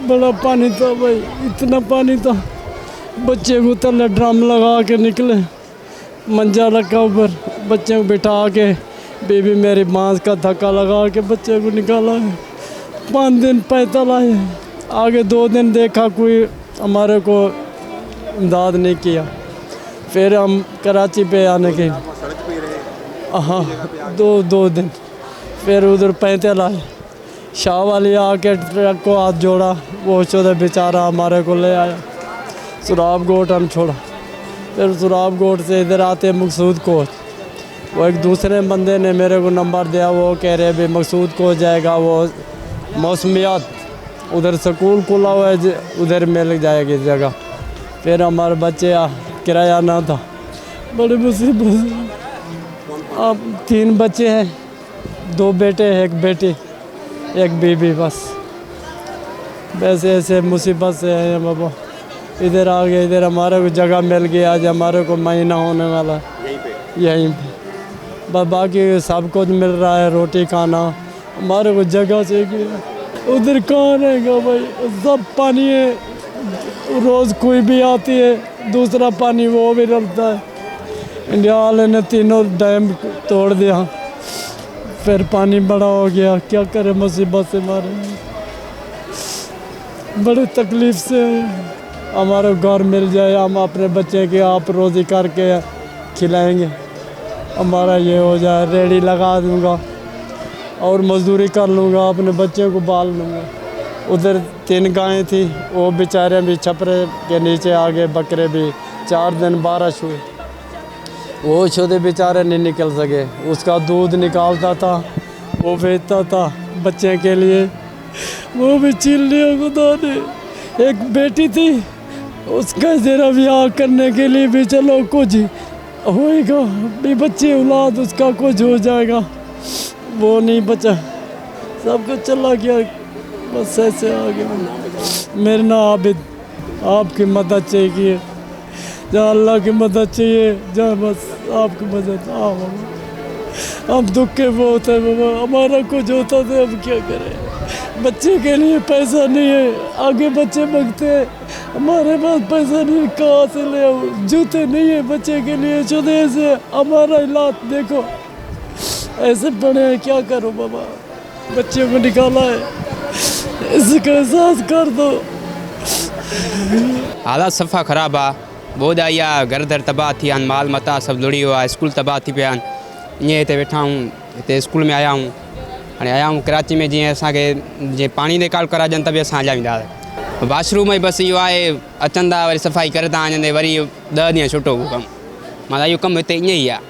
बड़ा पानी था भाई, इतना पानी था। बच्चे को तले ड्रम लगा के निकले, मंजा रखा ऊपर, बच्चे को बिठा के बीबी मेरी बांस का धक्का लगा के बच्चे को निकाला है। 5 दिन पैदल आए, आगे 2 दिन देखा कोई हमारे को इमदाद नहीं किया। फिर हम कराची पे आने के, हाँ, 2 दिन फिर उधर पैदल आए। शाह वाली आके ट्रक को हाथ जोड़ा, वो चौदह बेचारा हमारे को ले आया। सुराब गोट हम छोड़ा, फिर सुराब गोट से इधर आते मकसूद कोच। वो एक दूसरे बंदे ने मेरे को नंबर दिया, वो कह रहे भी मकसूद कोच जाएगा, वो मौसमियात उधर स्कूल खुला हुआ है, उधर मिल जाएगी जगह। फिर हमारे बच्चे किराया ना था, बड़ी मुसीबत। अब 3 बच्चे हैं, 2 बेटे 1 बेटी 1 बीबी, बस वैसे ऐसे मुसीबत से हैं बाबा। इधर आ गए, इधर हमारे को जगह मिल गई, आज हमारे को महीना होने वाला यहीं पे। बस बाकी सब कुछ मिल रहा है, रोटी खाना, हमारे को जगह चाहिए। उधर कहाँ रहेगा भाई, सब पानी है, रोज़ कोई भी आती है, दूसरा पानी वो भी रहता है। इंडिया वाले ने 3 डैम तोड़ दिया, फिर पानी बड़ा हो गया, क्या करे, मुसीबत से मारे, बड़ी तकलीफ़ से। हमारे घर मिल जाए, हम अपने बच्चे के आप रोज़ी करके खिलाएंगे, हमारा ये हो जाए, रेडी लगा दूंगा और मजदूरी कर लूँगा, अपने बच्चे को पाल लूँगा। उधर 3 गायें थी, वो बेचारे भी छपरे के नीचे आ गए, बकरे भी 4 दिन बारिश हुई, वो छोटे बेचारे नहीं निकल सके। उसका दूध निकालता था, वो बेचता था बच्चे के लिए, वो भी छीन लिया खुदा ने। एक बेटी थी, उसका जरा ब्याह करने के लिए भी चलो कुछ होएगा, भी बच्चे औलाद उसका कुछ हो जाएगा, वो नहीं बचा, सब कुछ चला गया, बस ऐसे आ गया। मेरे ना आबिद, आपकी मदद चाहिए, जहाँ अल्लाह की मदद चाहिए, जहाँ बस आपकी मदद। हाँ बाबा, हम दुख के बहुत है बाबा, हमारा कुछ होता तो हम क्या करें, बच्चे के लिए पैसा नहीं है, आगे बच्चे मांगते हैं, हमारे पास पैसा नहीं, कहाँ से ले आओ, जूते नहीं है बच्चे के लिए, चुदे से हमारा इलाज देखो, ऐसे पड़े हैं, क्या करो बाबा, बच्चे को निकाला है, इसका एहसास कर दो। हालात सफ़ा ख़राब आ, बहुत आई आ, घर दर तबाह थी आहिनि, माल मता सब लुड़ी हुआ, स्कूल तबाह थी पिया आहिनि। ईअं हिते वेठा हूँ, हिते स्कूल में आया हूँ, हाणे आया हूँ कराची में, जीअं असांखे जीअं पाणी दे काल कराइजनि त बि असां हलिया वेंदा हुआसीं। वाशरूम ई बसि इहो आहे, अचनि था वरी सफ़ाई करे था वञनि, वरी 10 ॾींहं छुटो कमु, माना इहो कमु हिते ईअं ई आहे।